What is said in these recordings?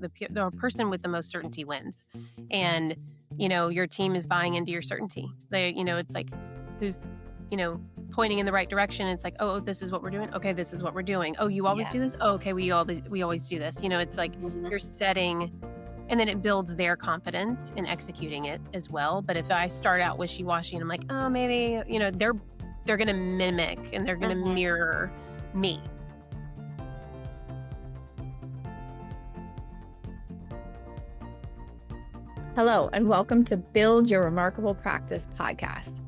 the person with the most certainty wins. And, your team is buying into your certainty. It's like who's, pointing in the right direction. It's like, oh, this is what we're doing. Okay, this is what we're doing. Oh, you always do this? Oh, okay, we always do this. It's like you're setting, and then it builds their confidence in executing it as well. But if I start out wishy-washy and I'm like, oh, maybe, they're going to mimic and they're going to mirror me. Hello, and welcome to Build Your Remarkable Practice podcast.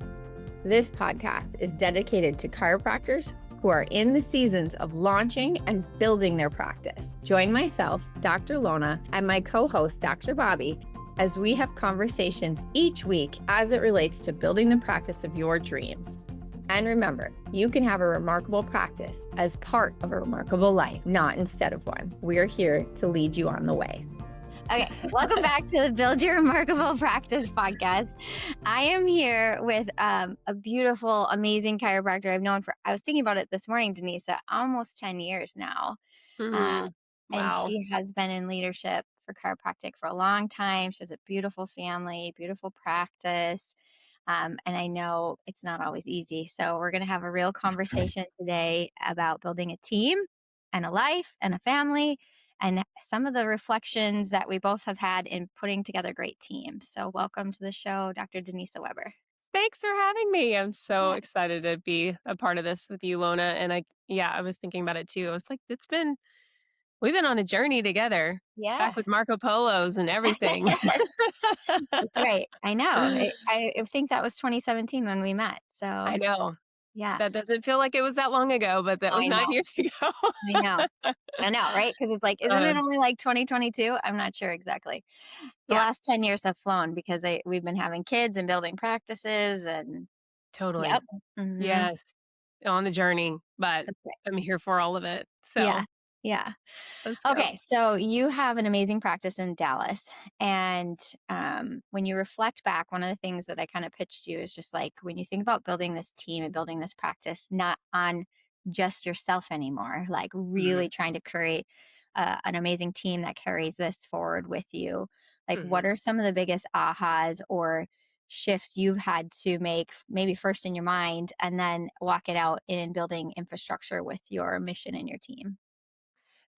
This podcast is dedicated to chiropractors who are in the seasons of launching and building their practice. Join myself, Dr. Lona, and my co-host, Dr. Bobby, as we have conversations each week as it relates to building the practice of your dreams. And remember, you can have a remarkable practice as part of a remarkable life, not instead of one. We're here to lead you on the way. Okay, welcome back to the Build Your Remarkable Practice podcast. I am here with a beautiful, amazing chiropractor I've known for, I was thinking about it this morning, Denise, almost 10 years now. Wow. And she has been in leadership for chiropractic for a long time. She has a beautiful family, beautiful practice. And I know it's not always easy. So we're going to have a real conversation today about building a team and a life and a family, and some of the reflections that we both have had in putting together great teams. So welcome to the show, Dr. Denise Weber. Thanks for having me. I'm so excited to be a part of this with you, Lona. And I was thinking about it too. I was like, we've been on a journey together. Yeah. Back with Marco Polos and everything. That's right. I know. I think that was 2017 when we met. So I know. Yeah. That doesn't feel like it was that long ago, but that was 9 years ago. I know, right? Because it's like, isn't it only like 2022? I'm not sure exactly. The last 10 years have flown because we've been having kids and building practices and totally. Yep. Yes. On the journey, but I'm here for all of it. So yeah. Let's go. Okay. So you have an amazing practice in Dallas. And when you reflect back, one of the things that I kind of pitched you is just like, when you think about building this team and building this practice, not on just yourself anymore, like really trying to create an amazing team that carries this forward with you. Like, what are some of the biggest ahas or shifts you've had to make, maybe first in your mind, and then walk it out in building infrastructure with your mission and your team?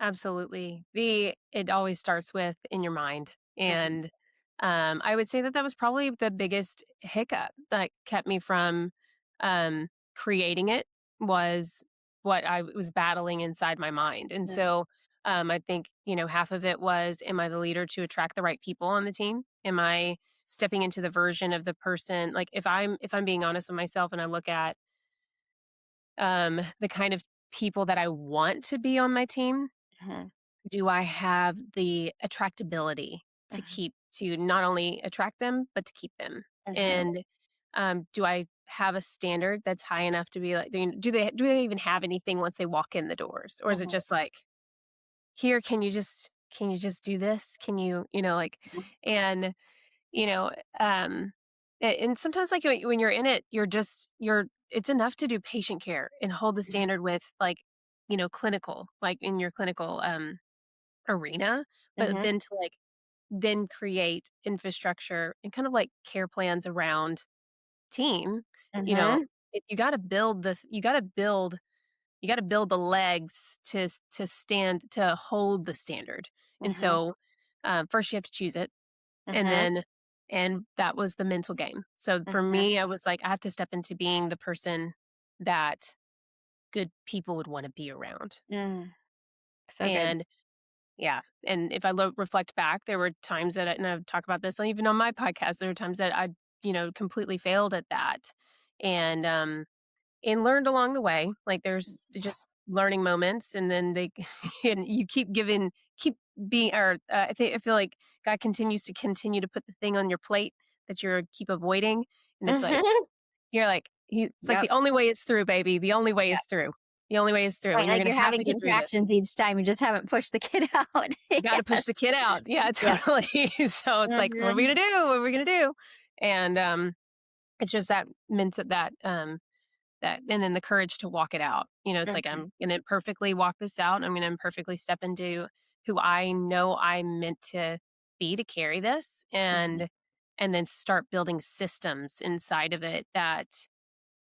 Absolutely. It always starts with in your mind. And I would say that was probably the biggest hiccup that kept me from creating it, was what I was battling inside my mind. And so I think, half of it was, am I the leader to attract the right people on the team? Am I stepping into the version of the person? Like if I'm being honest with myself and I look at the kind of people that I want to be on my team, do I have the attractability to not only attract them, but to keep them? And do I have a standard that's high enough to be like, do they even have anything once they walk in the doors? Or is it just like, here, can you just do this? Can you, and, and sometimes like when you're in it, it's enough to do patient care and hold the standard with like, clinical, like in your clinical, arena, but then create infrastructure and kind of like care plans around team. You got to build the legs to stand, to hold the standard. And so first you have to choose it, and that was the mental game. So for me, I was like, I have to step into being the person that good people would want to be around. So and good. Yeah. And if I reflect back, there were times that, and I've talked about this even on my podcast, there were times that I, completely failed at that. And learned along the way. Like there's just learning moments, and then and you keep being, or I feel like God continues to put the thing on your plate that you keep avoiding. And it's like, you're like, it's like the only way is through, baby. The only way is through. The only way is through. Right, like you're having contractions each time. You just haven't pushed the kid out. You got to push the kid out. Yeah, totally. So it's like, what are we going to do? What are we going to do? And it's just that meant that, and then the courage to walk it out. It's like, I'm going to perfectly walk this out. I'm going to perfectly step into who I know I'm meant to be to carry this, and then start building systems inside of it that,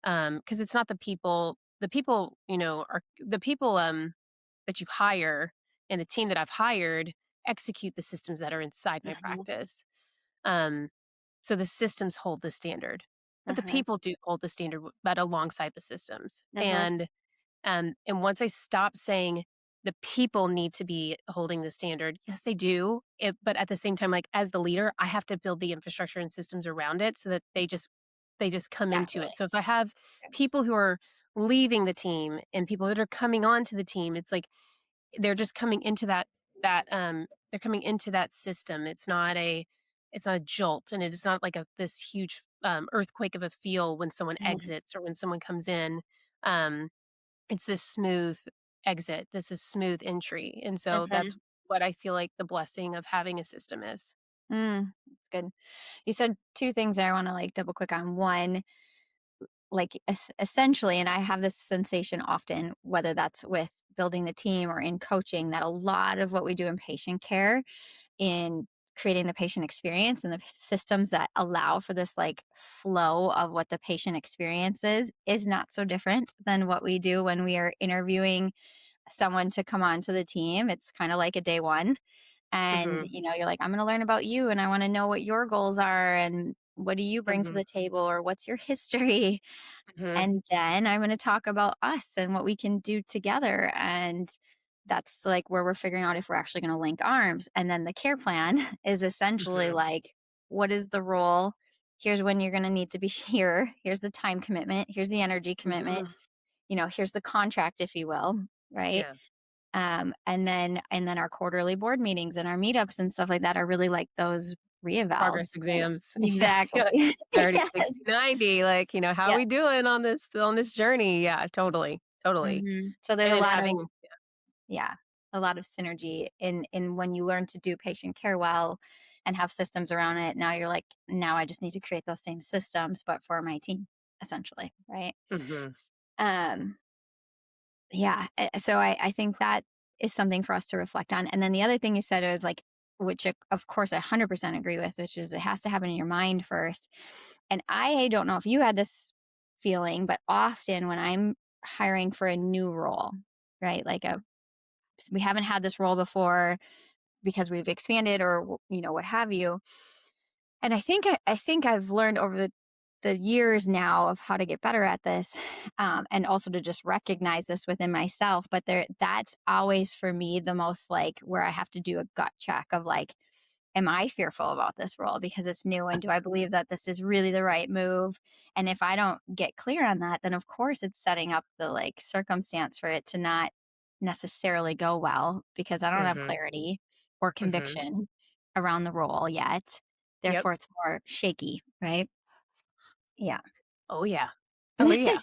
because it's not the people, are the people, that you hire and the team that I've hired execute the systems that are inside my Mhm. practice. Um, so the systems hold the standard, but the Uh-huh. people do hold the standard, but alongside the systems. Uh-huh. And once I stop saying the people need to be holding the standard, yes, they do. But at the same time, like as the leader, I have to build the infrastructure and systems around it so that they just come into Naturally. it. So if I have people who are leaving the team and people that are coming on to the team, it's like they're just coming into they're coming into that system. It's not a jolt, and it is not like this huge earthquake of a feel when someone Mhm. exits or when someone comes in. Um, it's this smooth exit. This is smooth entry. And so Uh-huh. that's what I feel like the blessing of having a system is. That's good. You said two things I want to like double click on. One, like essentially, and I have this sensation often, whether that's with building the team or in coaching, that a lot of what we do in patient care, in creating the patient experience and the systems that allow for this like flow of what the patient experiences is not so different than what we do when we are interviewing someone to come on to the team. It's kind of like a day one. And, Mhm. you're like, I'm going to learn about you and I want to know what your goals are and what do you bring to Mhm. the table or what's your history. Mhm. And then I'm going to talk about us and what we can do together. And that's like where we're figuring out if we're actually going to link arms. And then the care plan is essentially Mhm. like, what is the role? Here's when you're going to need to be here. Here's the time commitment. Here's the energy commitment. Mhm. Here's the contract, if you will. Right. Yeah. And then our quarterly board meetings and our meetups and stuff like that are really like those reevals. Progress exams. Yeah. Exactly. Yeah. 30, Yes. 60, 90. Like, how are Yeah. we doing on this journey? Yeah, totally. Totally. So there's And a then lot of, having yeah, a lot of synergy in when you learn to do patient care well and have systems around it. Now you're like, now I just need to create those same systems, but for my team, essentially, right? Mhm. Um, yeah. So I think that is something for us to reflect on. And then the other thing you said is like, which of course I 100% agree with, which is it has to happen in your mind first. And I don't know if you had this feeling, but often when I'm hiring for a new role, right? Like we haven't had this role before because we've expanded or what have you. And I think I've learned over the years now of how to get better at this, and also to just recognize this within myself. But that's always for me the most like where I have to do a gut check of like, am I fearful about this role because it's new, and do I believe that this is really the right move? And if I don't get clear on that, then of course it's setting up the like circumstance for it to not necessarily go well because I don't have Mhm. clarity or Mhm. conviction around the role yet. Yep. Therefore, it's more shaky, right? Yeah. Oh, yeah. Oh, yeah.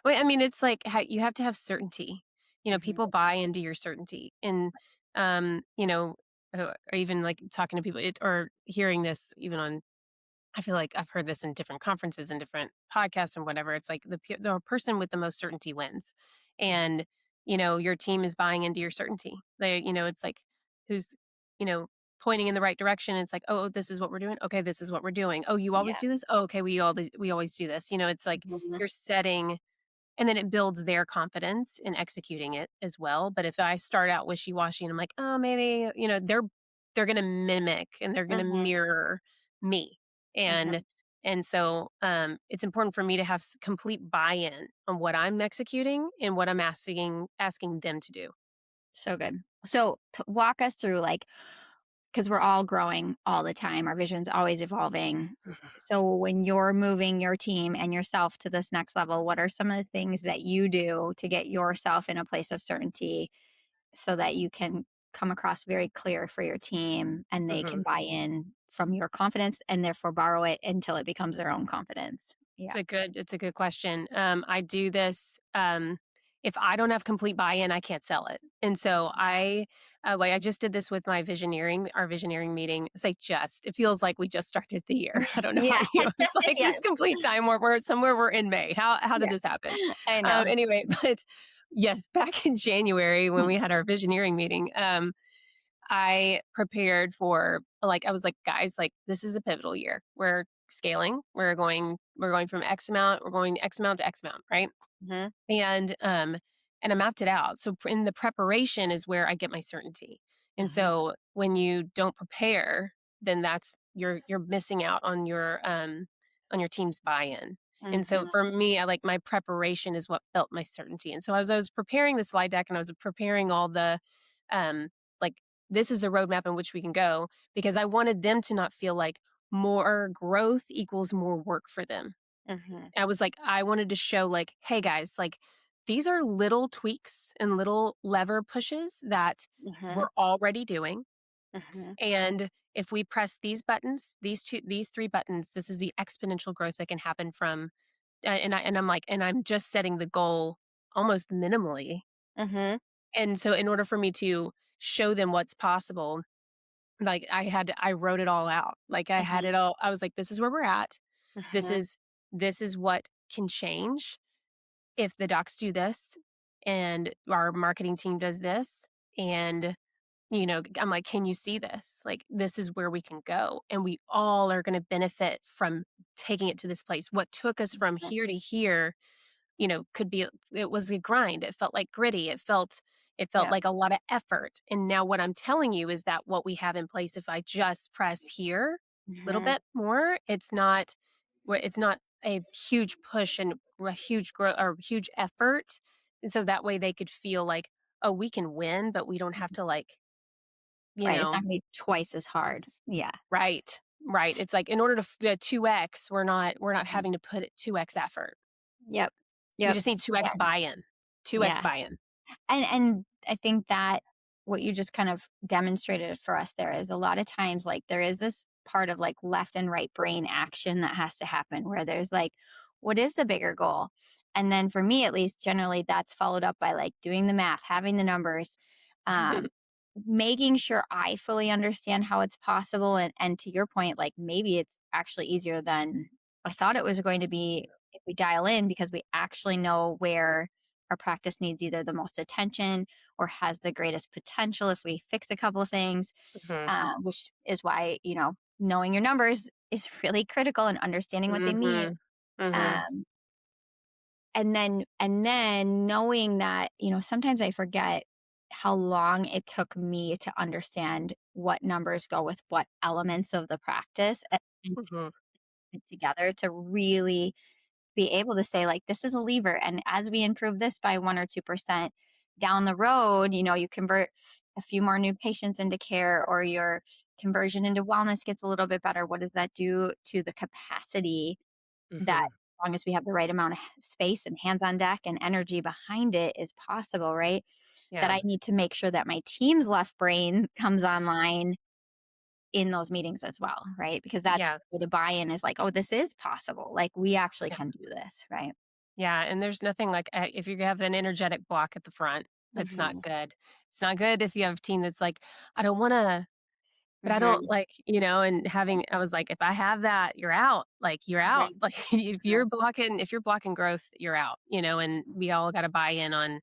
Well, I mean, it's like you have to have certainty. Mhm. People buy into your certainty. And, um, you know, or even like talking to people or hearing this even on, I feel like I've heard this in different conferences and different podcasts and whatever. It's like the person with the most certainty wins. And, your team is buying into your certainty. It's like who's, you know, pointing in the right direction. It's like, oh, this is what we're doing. Okay, this is what we're doing. Oh, you always Yeah. do this? Oh, okay, we always do this. It's like Mhm. you're setting, and then it builds their confidence in executing it as well. But if I start out wishy-washy and I'm like, oh, maybe, they're gonna mimic and they're gonna Mhm. mirror me. And Mhm. and so it's important for me to have complete buy-in on what I'm executing and what I'm asking them to do. So good. So walk us through like, because we're all growing all the time, our vision's always evolving. So when you're moving your team and yourself to this next level, what are some of the things that you do to get yourself in a place of certainty so that you can come across very clear for your team and they can Mhm. buy in from your confidence and therefore borrow it until it becomes their own confidence? Yeah. It's a good question. I do this, if I don't have complete buy-in, I can't sell it. And so like I just did this with our visioneering meeting. Say just, it feels like we just started the year. I don't know Yeah. about you. It's like Yes. this complete time where we're in May. How did Yeah. this happen? I know. Anyway, Yes, back in January when Mm. we had our visioneering meeting, I prepared for like I was like, guys, like this is a pivotal year. We're scaling. We're going from X amount, we're going X amount to X amount, right? Mhm. And I mapped it out. So in the preparation is where I get my certainty. And Mhm. so when you don't prepare, then that's you're missing out on your team's buy-in. And so Mhm. for me, I like my preparation is what felt my certainty. And so as I was preparing the slide deck and I was preparing all the like this is the roadmap in which we can go because I wanted them to not feel like more growth equals more work for them. Mhm. I was like, I wanted to show like, hey guys, like these are little tweaks and little lever pushes that Mhm. we're already doing. Mhm. And if we press these buttons, these three buttons, this is the exponential growth that can happen from I'm like, and I'm just setting the goal almost minimally. Mhm. And so in order for me to show them what's possible, like I wrote it all out. Like I had Mhm. it all. I was like, this is where we're at. This Mhm. is this is what can change if the docs do this and our marketing team does this and I'm like, can you see this? Like this is where we can go and we all are going to benefit from taking it to this place. What took us from Mhm. here to here, could be it was a grind. It felt like gritty. It felt Yep. like a lot of effort. And now what I'm telling you is that what we have in place, if I just press here a little Mhm. bit more, it's not a huge push and a huge growth or huge effort. And so that way they could feel like, oh, we can win, but we don't have to like, you Right. It's know, not gonna be twice as hard. Yeah. right. Right. It's like in order to 2x, we're not Mhm. having to put it 2x effort. Yep. We Yep. just need 2x And buy-in. 2x yeah. buy-in. And I think that what you just kind of demonstrated for us there is a lot of times like there is this part of like left and right brain action that has to happen where there's like what is the bigger goal? And then for me at least generally that's followed up by like doing the math, having the numbers, um making sure I fully understand how it's possible and to your point like maybe it's actually easier than I thought it was going to be if we dial in because we actually know where our practice needs either the most attention or has the greatest potential if we fix a couple of things, Mhm. which is why, knowing your numbers is really critical and understanding what they mean. Mhm. Mhm. Um, and then knowing that, sometimes I forget how long it took me to understand what numbers go with what elements of the practice and Mhm. put it together to really be able to say like this is a lever and as we improve this by 1 or 2% down the road you convert a few more new patients into care or your conversion into wellness gets a little bit better. What does that do to the capacity that Mhm. as long as we have the right amount of space and hands on deck and energy behind it is possible, right? That Yeah. I need to make sure that my team's left brain comes online in those meetings as well, right? Because that's Yeah. where the buy-in is like, oh, this is possible. Like we actually Yeah. can do this, right? Yeah, and there's nothing like if you have an energetic block at the front, that's not Mhm. good. It's not good if you have a team that's like, I don't wanna but I don't Mhm. like, and having I was like, if I have that, you're out. Like you're out. Mhm. Like if you're blocking growth, you're out, and we all gotta buy in on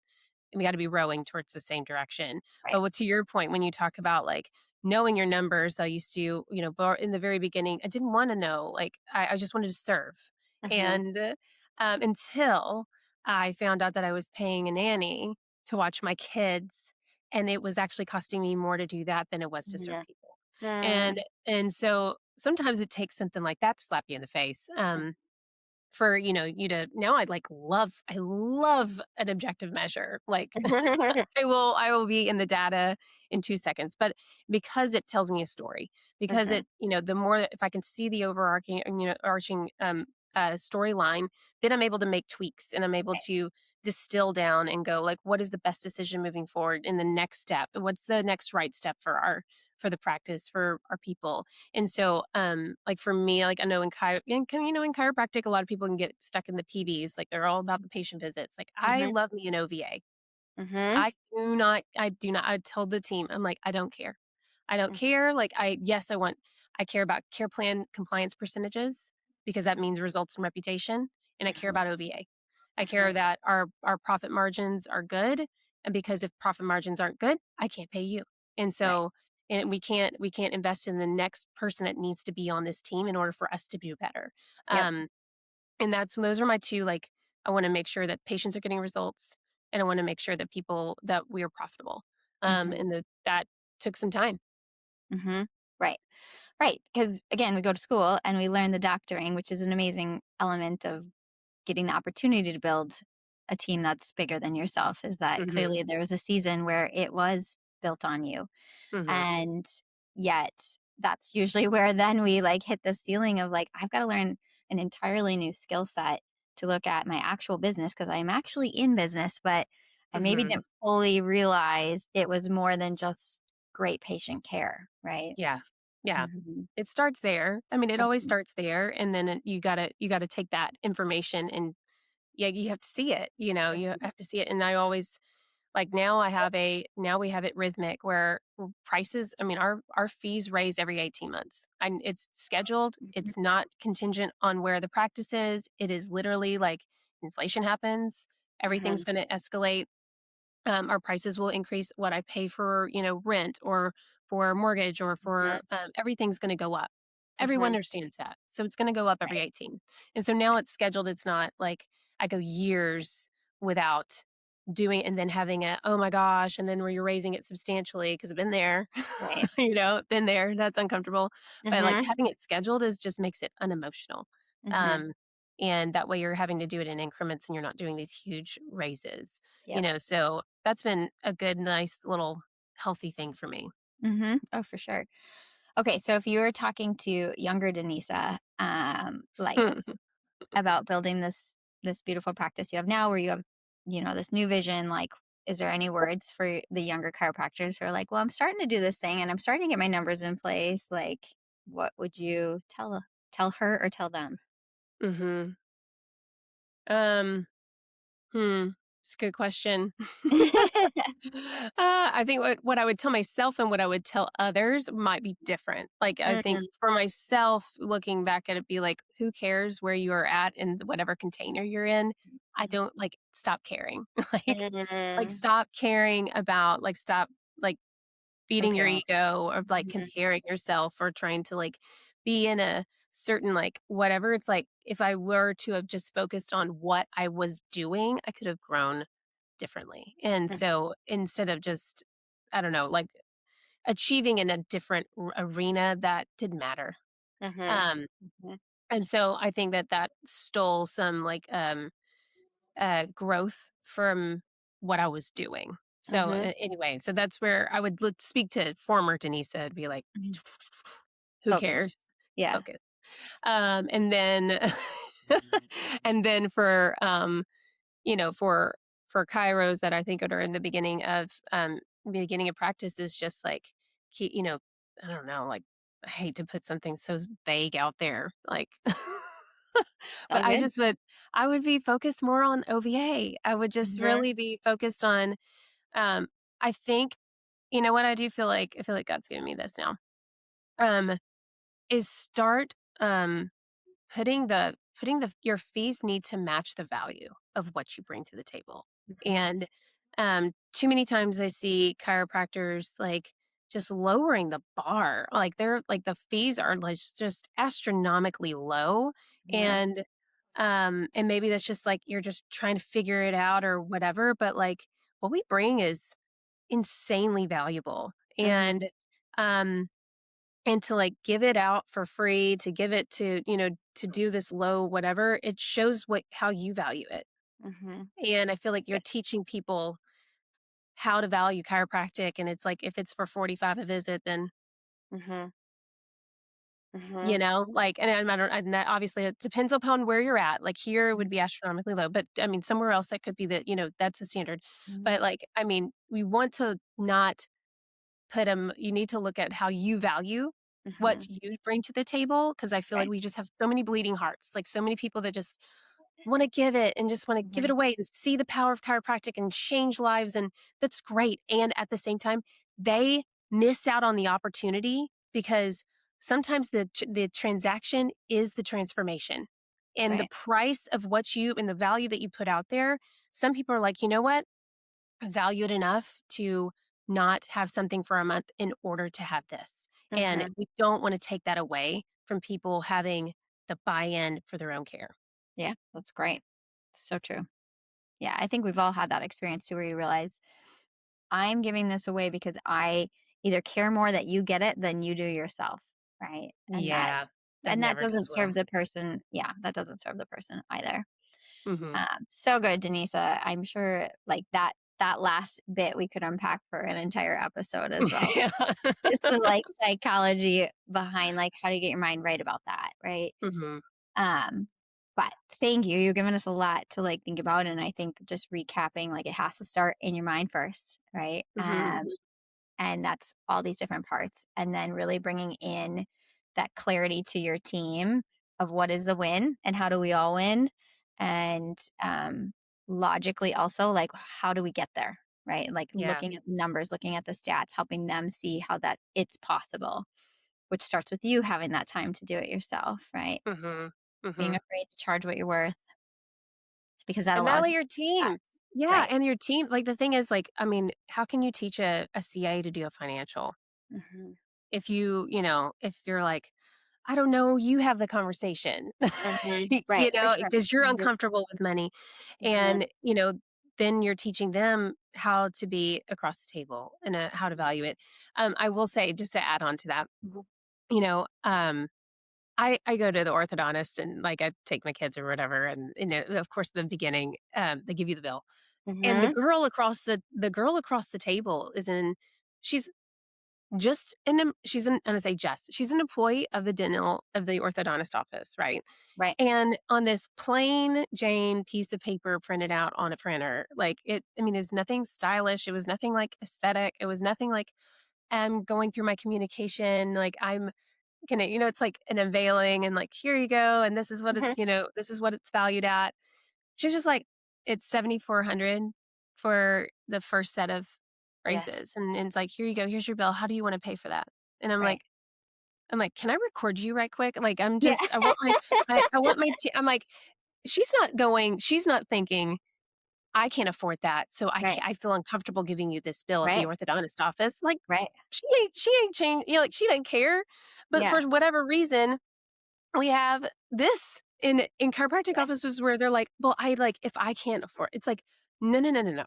we got to be rowing towards the same direction. Right. But to your point, when you talk about like knowing your numbers, I used to, in the very beginning, I didn't want to know. Like I just wanted to serve, Mhm. and until I found out that I was paying a nanny to watch my kids, and it was actually costing me more to do that than it was to serve Mhm. people. Mm. And so sometimes it takes something like that to slap you in the face. For you to now I love an objective measure like I will be in the data in 2 seconds but because it tells me a story because Mhm. it the more if I can see the overarching arching storyline then I'm able to make tweaks and I'm able Right. to distill down and go like what is the best decision moving forward in the next step and what's the next right step for the practice for our people and so, like for me, like I know in chiropractic, a lot of people can get stuck in the PVs. Like they're all about the patient visits. Like I Mhm. love me an OVA. Mhm. I do not. I told the team, I'm like, I don't care. I don't care. Like yes, I care about care plan compliance percentages because that means results and reputation, and I care Mhm. about OVA. I care that our profit margins are good. And because if profit margins aren't good, I can't pay you. And Right. so and we can't invest in the next person that needs to be on this team in order for us to do better. Yep. Um, and those are my two, like, I want to make sure that patients are getting results, and I want to make sure that we are profitable. Mhm. And that took some time. Mhm. Right. Right. Because again, we go to school and we learn the doctoring, which is an amazing element of getting the opportunity to build a team that's bigger than yourself. Is that Mhm. clearly there was a season where it was built on you. Mhm. And yet that's usually where then we like hit the ceiling of like, I've got to learn an entirely new skill set to look at my actual business because I'm actually in business, but I maybe Mhm. didn't fully realize it was more than just great patient care, right? Yeah. Yeah. Mhm. It starts there. I mean, it always Mhm. starts there, and then you gotta take that information and, yeah, you have to see it, you Mhm. have to see it, and I always like, now we have it rhythmic where prices, I mean, our fees raise every 18 months, and it's scheduled, Mhm. it's not contingent on where the practice is, it is literally like inflation happens, everything's Mhm. gonna escalate. Our prices will increase what I pay for, rent or for mortgage or Mhm. for everything's going to go up. Everyone Mhm. understands that. So it's going to go up every Right. 18. And so now it's scheduled. It's not like I go years without doing and then having a, oh my gosh, and then where you're raising it substantially because I've been there, Right. been there. That's uncomfortable. But like Mhm. having it scheduled is just makes it unemotional. Mhm. Um, and that way you're having to do it in increments and you're not doing these huge raises. Yep. So that's been a good, nice little healthy thing for me. Mhm. Oh, for sure. Okay, so if you were talking to younger Denisa, like about building this beautiful practice you have now, where you have, this new vision, like, is there any words for the younger chiropractors who are like, well, I'm starting to do this thing and I'm starting to get my numbers in place. Like, what would you tell her or tell them? Mhm. Um, hmm, it's a good question. I think what I would tell myself and what I would tell others might be different. Like, I think Mm, for myself, looking back at it, be like, who cares where you are at in whatever container you're in? I mhm, don't like stop caring. mm, Stop caring about stop like feeding your comparing. ego or like Mhm, comparing yourself or trying to like be in a certain like whatever. It's like if I were to have just focused on what I was doing, I could have grown differently. And mhm, so instead of just, I don't know, like achieving in a different arena that didn't matter. mhm, Um, mhm, and so I think that stole some growth from what I was doing. So mhm. anyway, so that's where I would speak to former Denise and be like, Mhm. who Focus. cares? Yeah. Focus. And then, and then for Kairos that I think are in the beginning of practice is just like, I don't know, like I hate to put something so vague out there, like, but All good. I would be focused more on OVA. I would just Mhm, really be focused on, um, I think, what I feel like God's giving me this now, um, is start, your fees need to match the value of what you bring to the table. mhm, And too many times I see chiropractors like just lowering the bar. Like they're like the fees are like just astronomically low. mhm, And maybe that's just like you're just trying to figure it out or whatever. But like what we bring is insanely valuable. mhm, Um and to like give it out for free, to give it to do this low whatever, it shows how you value it. mhm. And I feel like That's you're good. teaching people how to value chiropractic, and it's like if it's for 45 a visit, then Mhm, mhm, like, and and that obviously it depends upon where you're at. Like here it would be astronomically low, but I mean somewhere else that could be that, that's a standard. mhm. But like, I mean, we want to not you need to look at how you value what Mhm. you bring to the table, because I feel like Right. we just have so many bleeding hearts, like so many people that just wanna give it and just wanna give it Mhm. away and see the power of chiropractic and change lives, and that's great, and at the same time, they miss out on the opportunity because sometimes the transaction is the transformation, And the Right. price of what you and the value that you put out there, some people are like, you know what? I value it enough to not have something for a month in order to have this. And Hmm. we don't want to take that away from people having the buy-in for their own care. Yeah, that's great. So true. Yeah, I think we've all had that experience too, where you realize I'm giving this away because I either care more that you get it than you do yourself, right? Yeah, that And that never doesn't goes well. serve the person. Yeah, that doesn't serve the person either. Mhm. So good, Denise. I'm sure like that last bit we could unpack for an entire episode as well. Yeah. Just the like psychology behind like how to get your mind right about that, right? Mhm. Um, but thank you. You've given us a lot to like think about. And I think just recapping, like it has to start in your mind first, right? Mhm. And that's all these different parts. And then really bringing in that clarity to your team of what is the win and how do we all win? And logically also, like, how do we get there? Right. Like Yeah. looking at the numbers, looking at the stats, helping them see how that it's possible, which starts with you having that time to do it yourself, right? Mhm. Being Mhm. afraid to charge what you're worth because that And that allows way you your to team. flex. Yeah, Right. and your team like, the thing is, like, I mean, how can you teach a CA to do a financial? Hmm. If if you're like, "I don't know, you have the conversation." Hmm. Right. For sure. Because you're 100. uncomfortable with money Mhm. and, then you're teaching them how to be across the table and, how to value it. I will say, just to add on to that, Mhm. you know, I go to the orthodontist and, like, I take my kids or whatever, and, of course, in the beginning, they give you the bill, and Mhm. the girl across the table she's just an em she's an I'm gonna say just, she's an employee of the orthodontist office, right? Right. And on this plain Jane piece of paper printed out on a printer, like, it's nothing stylish, it was nothing, like, aesthetic, it was nothing like, I'm going through my communication, like, I'm gonna it's like an unveiling and, like, "Here you go, and Mhm. this is what it's valued at." She's just like, "It's 7,400 for the first set of Yes. braces," and it's like, "Here you go, here's your bill, how do you wanna pay for that?" And Right. I'm like, "Can I record you right quick?" Like, Yeah. I want my I'm like, she's not thinking, "I can't afford that, so Right. I feel uncomfortable giving you this bill at the Right. orthodontist office." Like, Right. she ain't changed, like, she didn't care, but Yeah. for whatever reason, we have this in chiropractic Yeah. offices where they're like, "Well, if I can't afford," it's like, "No, no, no, no, no."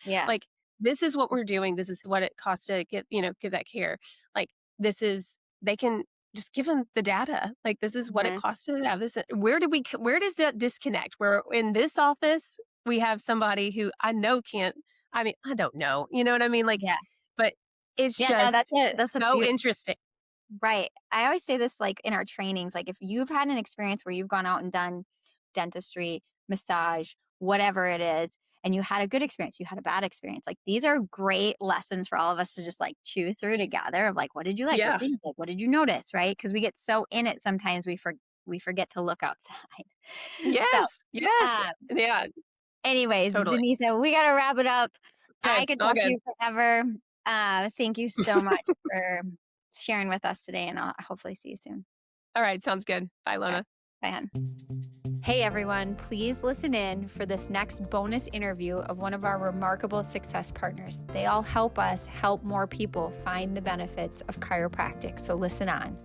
Yeah. Like, "This is what we're doing. This is what it costs to give that care." Like, this is they can just give them the data. Like, "This is what it Mhm. costs to have this." Where does that disconnect? Where in this office, we have somebody who I know can't I don't know, you know what I mean? Like, Yeah. but it's Yeah, no, just that's a so interesting. right. I always say this like in our trainings, like if you've had an experience where you've gone out and done dentistry, massage, whatever it is, and you had a good experience, you had a bad experience. Like these are great lessons for all of us to just like chew through together of like what did you like? What Yeah. didn't you like? What did you notice? Right? Because we get so in it sometimes we forget to look outside. So Yes, yes. um Yeah, anyways, totally. Denise, we gotta wrap it up. Okay, I could all talk to good. you forever. Thank you so much for sharing with us today, and I'll hopefully see you soon. All right, sounds good. Bye, All right. Lona. Bye, hon. Hey everyone, please listen in for this next bonus interview of one of our remarkable success partners. They all help us help more people find the benefits of chiropractic. So listen on.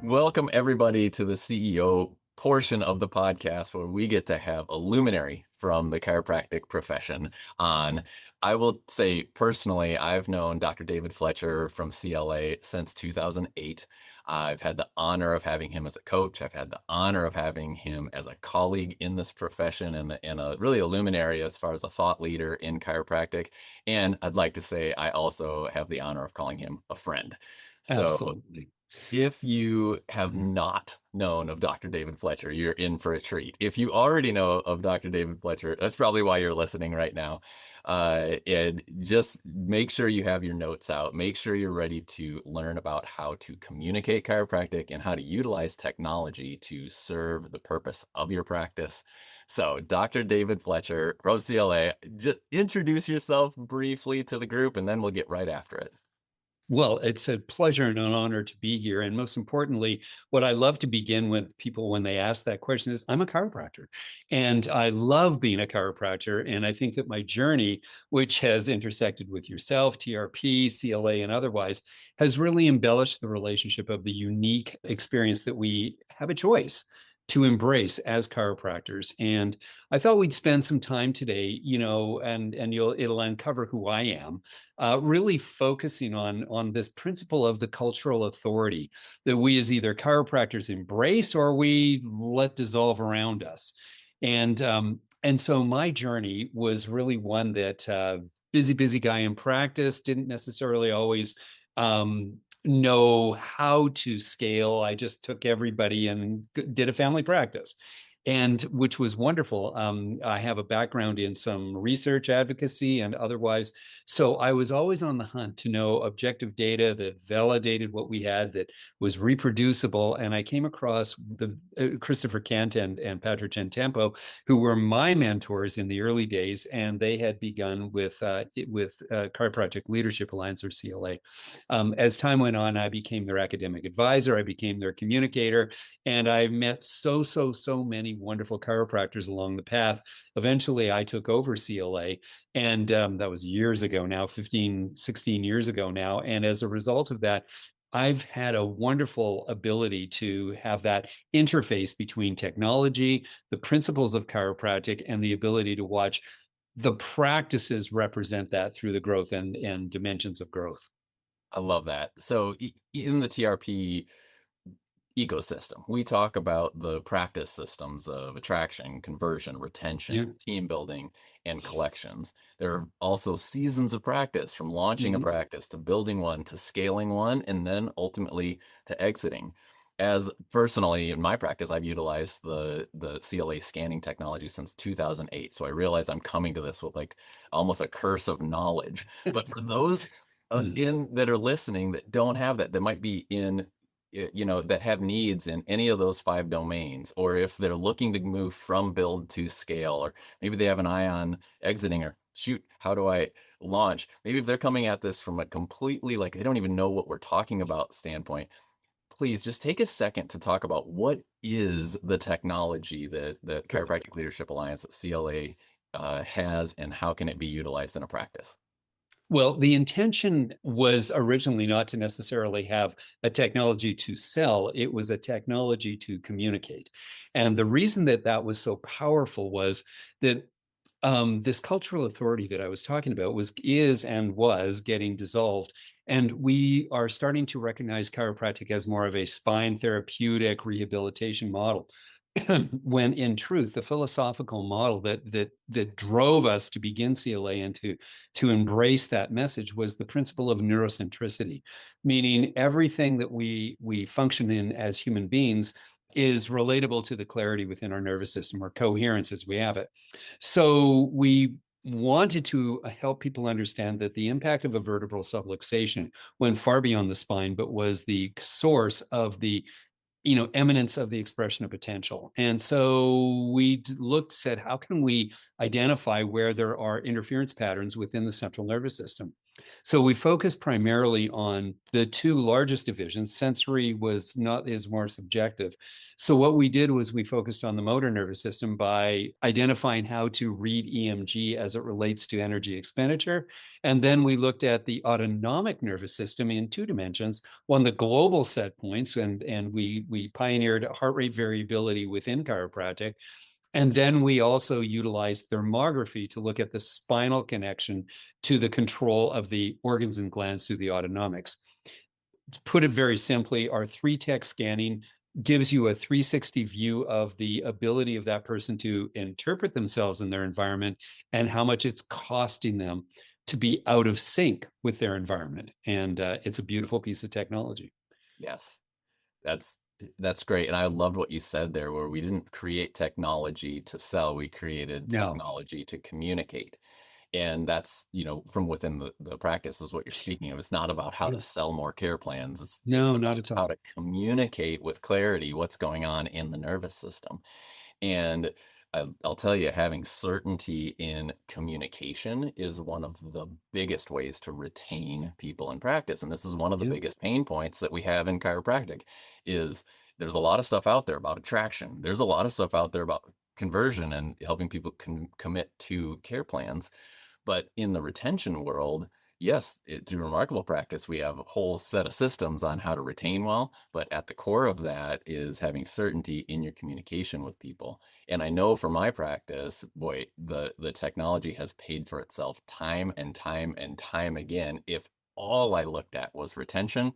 Welcome, everybody, to the CEO portion of the podcast where we get to have a luminary from the chiropractic profession on. I will say personally, I've known Dr. David Fletcher from CLA since 2008. I've had the honor of having him as a coach. I've had the honor of having him as a colleague in this profession and really a luminary as far as a thought leader in chiropractic. And I'd like to say I also have the honor of calling him a friend. So Absolutely. if you have not known of Dr. David Fletcher, you're in for a treat. If you already know of Dr. David Fletcher, that's probably why you're listening right now. And just make sure you have your notes out. Make sure you're ready to learn about how to communicate chiropractic and how to utilize technology to serve the purpose of your practice. So, Dr. David Fletcher from CLA, just introduce yourself briefly to the group, and then we'll get right after it. Well, it's a pleasure and an honor to be here. And most importantly, what I love to begin with people when they ask that question is I'm a chiropractor and I love being a chiropractor. And I think that my journey, which has intersected with yourself, TRP, CLA, and otherwise, has really embellished the relationship of the unique experience that we have a choice to embrace as chiropractors. And I thought we'd spend some time today, and it'll uncover who I am, really focusing on this principle of the cultural authority that we as either chiropractors embrace or we let dissolve around us. And so my journey was really one that busy guy in practice, didn't necessarily always know how to scale. I just took everybody and did a family practice, and which was wonderful. I have a background in some research advocacy and otherwise. So I was always on the hunt to know objective data that validated what we had, that was reproducible. And I came across the Christopher Kent and Patrick Gentempo, who were my mentors in the early days, and they had begun with Chiropractic Leadership Alliance, or CLA. As time went on, I became their academic advisor. I became their communicator, and I met so many wonderful chiropractors along the path. Eventually, I took over CLA, and that was years ago now, 15, 16 years ago now. And as a result of that, I've had a wonderful ability to have that interface between technology, the principles of chiropractic, and the ability to watch the practices represent that through the growth and dimensions of growth. I love that. So in the TRP ecosystem, we talk about the practice systems of attraction, conversion, retention, team building, and collections. There are also seasons of practice, from launching a practice to building one to scaling one, and then ultimately to exiting. As personally in my practice, I've utilized the CLA scanning technology since 2008. So I realize I'm coming to this with like almost a curse of knowledge. But for those that are listening that don't have that might be in, that have needs in any of those 5 domains, or if they're looking to move from build to scale, or maybe they have an eye on exiting, or shoot, how do I launch? Maybe if they're coming at this from a completely, like, they don't even know what we're talking about standpoint, please just take a second to talk about what is the technology that Chiropractic Leadership Alliance, that CLA, has, and how can it be utilized in a practice? Well, the intention was originally not to necessarily have a technology to sell. It was a technology to communicate. And the reason that that was so powerful was that this cultural authority that I was talking about was getting dissolved. And we are starting to recognize chiropractic as more of a spine therapeutic rehabilitation model. When in truth, the philosophical model that drove us to begin CLA and to embrace that message was the principle of neurocentricity, meaning everything that we function in as human beings is relatable to the clarity within our nervous system, or coherence as we have it. So we wanted to help people understand that the impact of a vertebral subluxation went far beyond the spine, but was the source of the eminence of the expression of potential. And so we said, how can we identify where there are interference patterns within the central nervous system? So we focused primarily on the 2 largest divisions. Sensory is more subjective. So what we did was we focused on the motor nervous system by identifying how to read EMG as it relates to energy expenditure. And then we looked at the autonomic nervous system in 2 dimensions, one, the global set points, and we pioneered heart rate variability within chiropractic. And then we also utilized thermography to look at the spinal connection to the control of the organs and glands through the autonomics. To put it very simply, our 3-tech scanning gives you a 360 view of the ability of that person to interpret themselves in their environment and how much it's costing them to be out of sync with their environment. And it's a beautiful piece of technology. Yes, that's great. And I loved what you said there, where we didn't create technology to sell, we created technology to communicate. And that's, from within the practice is what you're speaking of. It's not about how to sell more care plans. It's not at all. How to communicate with clarity what's going on in the nervous system. And I'll tell you, having certainty in communication is one of the biggest ways to retain people in practice. And this is one of the Yeah. biggest pain points that we have in chiropractic is there's a lot of stuff out there about attraction. There's a lot of stuff out there about conversion and helping people commit to care plans. But in the retention world, yes, through remarkable practice, we have a whole set of systems on how to retain well. But at the core of that is having certainty in your communication with people. And I know for my practice, boy, the technology has paid for itself time and time and time again. If all I looked at was retention,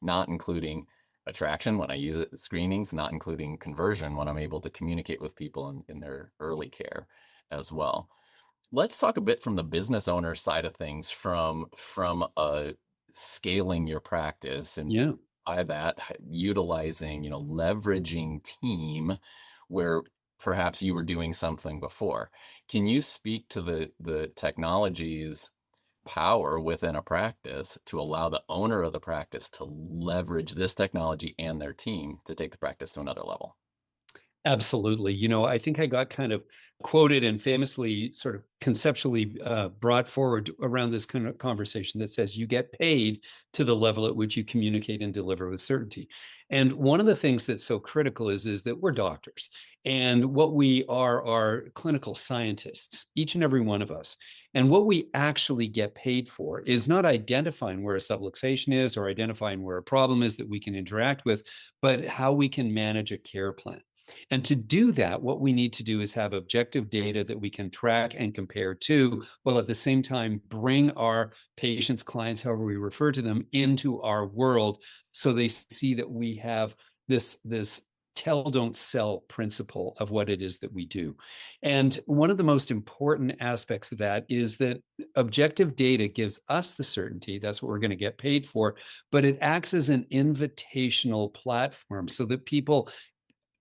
not including attraction when I use it screenings, not including conversion when I'm able to communicate with people in their early care as well. Let's talk a bit from the business owner side of things, from scaling your practice, and Yeah. by that utilizing, leveraging team where perhaps you were doing something before. Can you speak to the technology's power within a practice to allow the owner of the practice to leverage this technology and their team to take the practice to another level? Absolutely. I think I got kind of quoted and famously sort of conceptually brought forward around this kind of conversation that says you get paid to the level at which you communicate and deliver with certainty. And one of the things that's so critical is that we're doctors. And what we are clinical scientists, each and every one of us. And what we actually get paid for is not identifying where a subluxation is or identifying where a problem is that we can interact with, but how we can manage a care plan. And to do that, what we need to do is have objective data that we can track and compare to, while at the same time bring our patients, clients, however we refer to them, into our world so they see that we have this tell, don't sell principle of what it is that we do. And one of the most important aspects of that is that objective data gives us the certainty. That's what we're going to get paid for, but it acts as an invitational platform so that people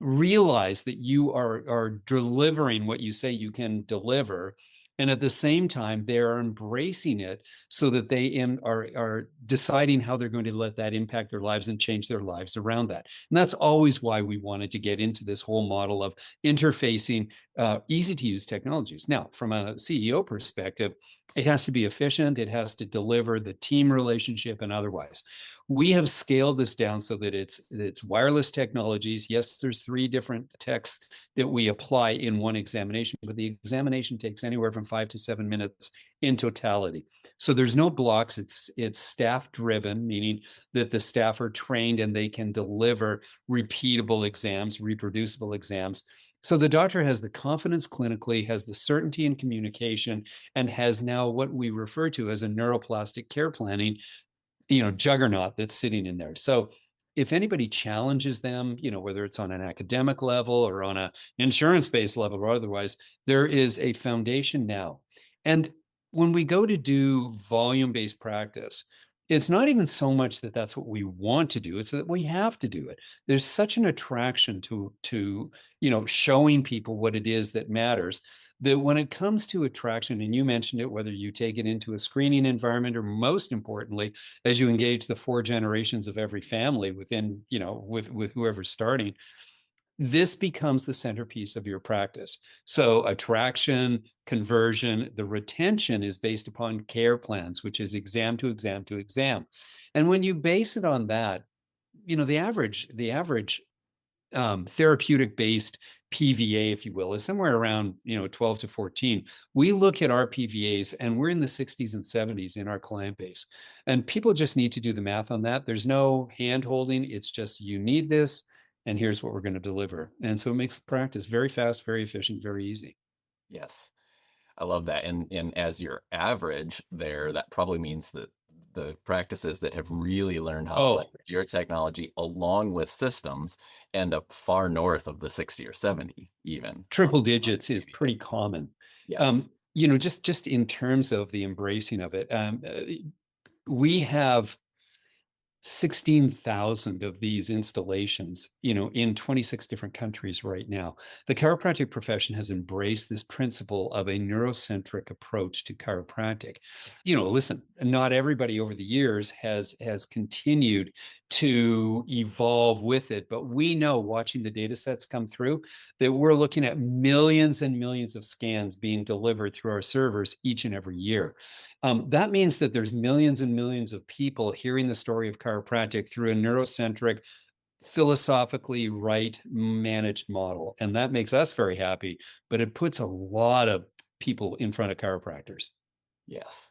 realize that you are delivering what you say you can deliver, and at the same time they are embracing it so that they are deciding how they're going to let that impact their lives and change their lives around that. And that's always why we wanted to get into this whole model of interfacing easy to use technologies. Now, from a CEO perspective, it has to be efficient, it has to deliver the team relationship and otherwise. We have scaled this down so that it's wireless technologies. Yes, there's 3 different techs that we apply in one examination, but the examination takes anywhere from 5 to 7 minutes in totality. So there's no blocks. It's staff driven, meaning that the staff are trained and they can deliver repeatable exams, reproducible exams. So the doctor has the confidence clinically, has the certainty in communication, and has now what we refer to as a neuroplastic care planning juggernaut that's sitting in there. So if anybody challenges them, whether it's on an academic level or on an insurance-based level or otherwise, there is a foundation now. And when we go to do volume-based practice, it's not even so much that that's what we want to do, it's that we have to do it. There's such an attraction to showing people what it is that matters, that when it comes to attraction, and you mentioned it, whether you take it into a screening environment or most importantly, as you engage the 4 generations of every family within, with whoever's starting, this becomes the centerpiece of your practice. So attraction, conversion, the retention is based upon care plans, which is exam to exam to exam. And when you base it on that, the average therapeutic based PVA, if you will, is somewhere around 12 to 14. We look at our PVAs and we're in the 60s and 70s in our client base. And people just need to do the math on that. There's no hand holding. It's just, you need this and here's what we're going to deliver. And so it makes the practice very fast, very efficient, very easy. Yes. I love that. And as your average there, that probably means that the practices that have really learned how to leverage your technology along with systems end up far north of the 60 or 70 even. Triple digits is pretty common. Yes. Just in terms of the embracing of it, we have 16,000 of these installations, in 26 different countries right now. The chiropractic profession has embraced this principle of a neurocentric approach to chiropractic. Listen, not everybody over the years has continued to evolve with it, but we know, watching the data sets come through, that we're looking at millions and millions of scans being delivered through our servers each and every year. That means that there's millions and millions of people hearing the story of chiropractic through a neurocentric, philosophically right managed model. And that makes us very happy, but it puts a lot of people in front of chiropractors. Yes.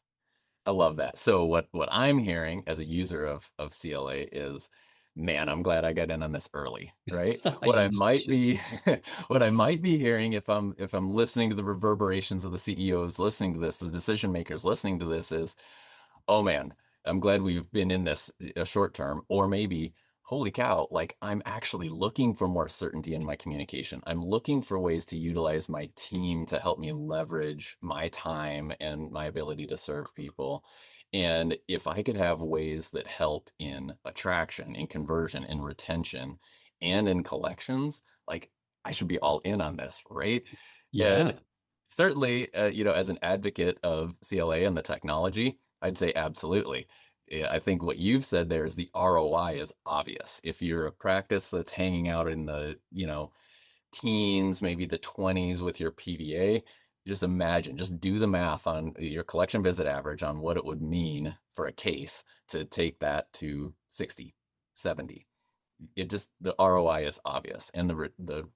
I love that. So what I'm hearing as a user of CLA is, man, I'm glad I got in on this early, right? What I might be what I might be hearing if I'm listening to the reverberations of the CEOs listening to this, the decision makers listening to this is, oh man, I'm glad we've been in this a short term, or maybe, holy cow, like I'm actually looking for more certainty in my communication. I'm looking for ways to utilize my team to help me leverage my time and my ability to serve people. And if I could have ways that help in attraction, in conversion, in retention, and in collections, like I should be all in on this, right? Yeah. And certainly, as an advocate of CLA and the technology, I'd say absolutely. Yeah, I think what you've said there is the ROI is obvious. If you're a practice that's hanging out in the, teens, maybe the 20s with your PVA, just imagine, just do the math on your collection visit average on what it would mean for a case to take that to 60, 70. The ROI is obvious. And the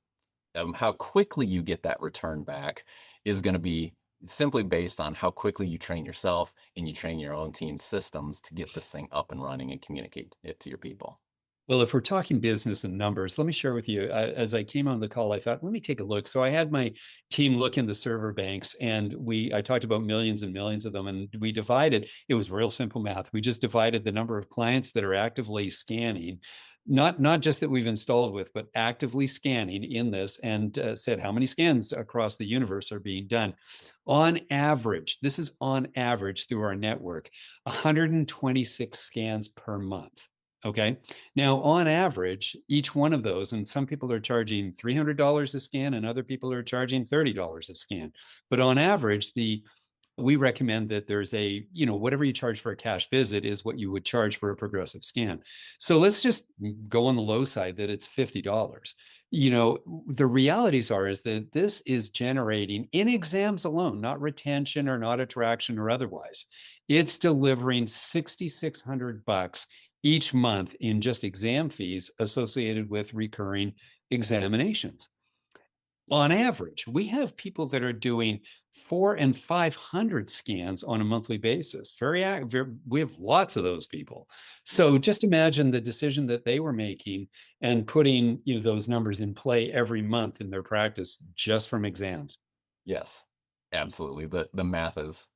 how quickly you get that return back is going to be simply based on how quickly you train yourself and you train your own team systems to get this thing up and running and communicate it to your people. Well, if we're talking business and numbers, let me share with you. As I came on the call, I thought, let me take a look. So I had my team look in the server banks, and I talked about millions and millions of them, and we divided. It was real simple math. We just divided the number of clients that are actively scanning, not just that we've installed with, but actively scanning in this, and said how many scans across the universe are being done. On average, this is on average through our network, 126 scans per month. Okay. Now, on average, each one of those, and some people are charging $300 a scan and other people are charging $30 a scan. But on average, we recommend that there's whatever you charge for a cash visit is what you would charge for a progressive scan. So let's just go on the low side that it's $50. The realities is that this is generating, in exams alone, not retention or not attraction or otherwise, it's delivering $6,600 each month in just exam fees associated with recurring examinations. On average, we have people that are doing 400 and 500 scans on a monthly basis. We have lots of those people. So just imagine the decision that they were making and putting those numbers in play every month in their practice just from exams. Yes, absolutely. The math is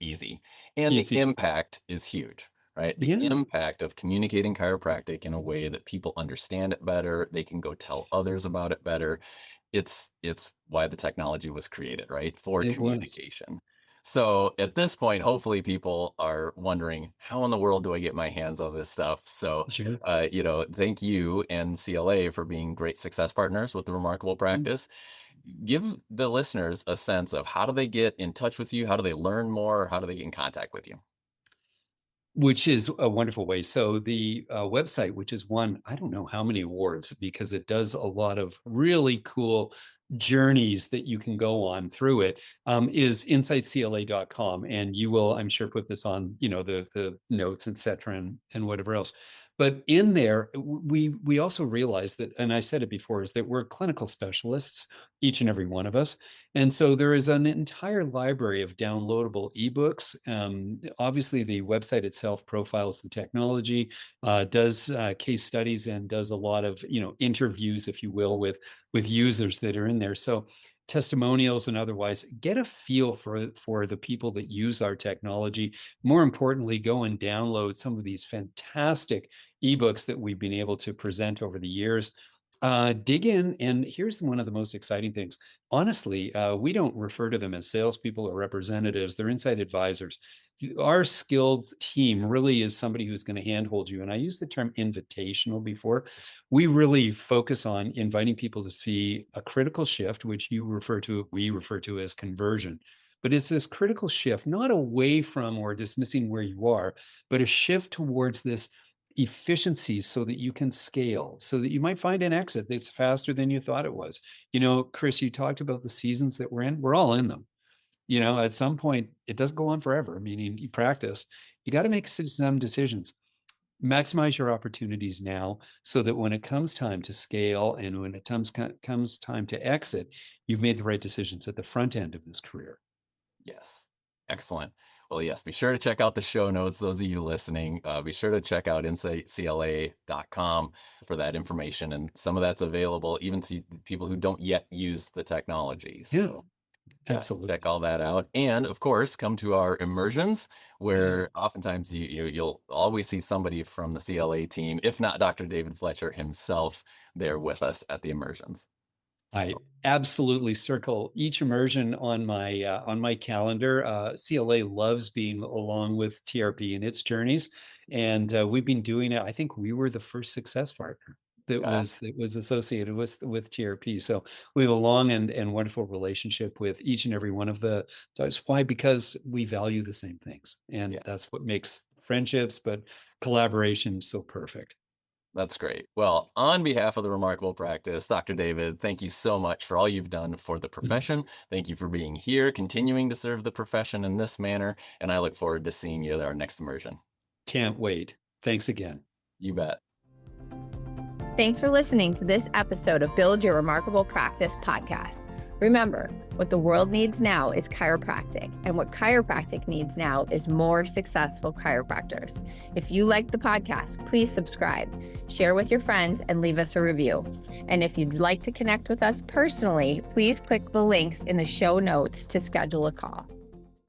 easy, and the impact is huge. Right? The impact of communicating chiropractic in a way that people understand it better, they can go tell others about it better. It's why the technology was created, right? For communication. So at this point, hopefully people are wondering, how in the world do I get my hands on this stuff? So, thank you and CLA for being great success partners with the Remarkable Practice. Give the listeners a sense of how do they get in touch with you? How do they learn more? How do they get in contact with you? Which is a wonderful way. So the website, which has won, I don't know how many awards, because it does a lot of really cool journeys that you can go on through it, is insightcla.com. And you will, I'm sure, put this on, the notes, etc., and whatever else. But in there, we also realize that, and I said it before, is that we're clinical specialists, each and every one of us. And so there is an entire library of downloadable ebooks. Obviously, the website itself profiles the technology, does case studies, and does a lot of interviews, if you will, with users that are in there. So testimonials and otherwise, get a feel for the people that use our technology. More importantly, go and download some of these fantastic ebooks that we've been able to present over the years. Dig in, and here's one of the most exciting things. Honestly, we don't refer to them as salespeople or representatives. They're inside advisors. Our skilled team really is somebody who's going to handhold you. And I used the term invitational before. We really focus on inviting people to see a critical shift, which we refer to as conversion. But it's this critical shift, not away from or dismissing where you are, but a shift towards this efficiency so that you can scale, so that you might find an exit that's faster than you thought it was. Chris, you talked about the seasons that we're in. We're all in them. At some point, it doesn't go on forever, meaning you practice. You got to make some decisions. Maximize your opportunities now so that when it comes time to scale and when it comes time to exit, you've made the right decisions at the front end of this career. Yes. Excellent. Well, yes, be sure to check out the show notes. Those of you listening, be sure to check out insightcla.com for that information. And some of that's available even to people who don't yet use the technology. So absolutely. Check all that out. And of course, come to our immersions where oftentimes you'll always see somebody from the CLA team, if not Dr. David Fletcher himself, there with us at the immersions. I absolutely circle each immersion on my calendar. CLA loves being along with TRP in its journeys, and we've been doing it. I think we were the first success partner that was associated with TRP. So we have a long and wonderful relationship with each and every one of the. Why? Because we value the same things, and that's what makes friendships, but collaboration so perfect. That's great. Well, on behalf of the Remarkable Practice, Dr. David, thank you so much for all you've done for the profession. Thank you for being here, continuing to serve the profession in this manner. And I look forward to seeing you at our next immersion. Can't wait. Thanks again. You bet. Thanks for listening to this episode of Build Your Remarkable Practice podcast. Remember, what the world needs now is chiropractic, and what chiropractic needs now is more successful chiropractors. If you like the podcast, please subscribe, share with your friends, and leave us a review. And if you'd like to connect with us personally, please click the links in the show notes to schedule a call.